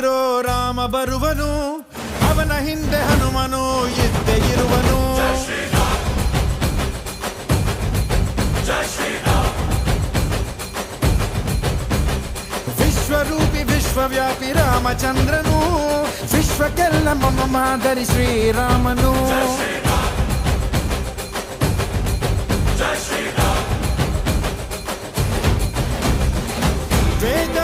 ಕಾದಿರೋ ರಾಮ ಬರುವನು, ಅವನ ಹಿಂದೆ ಹನುಮನು ಇದ್ದೇ ಇರುವನು. ವಿಶ್ವರೂಪಿ ವಿಶ್ವವ್ಯಾಪಿ ರಾಮಚಂದ್ರನು, ವಿಶ್ವಕ್ಕೆಲ್ಲ ಮಮ ಮಾದರಿ ಶ್ರೀರಾಮನು. ವೇದ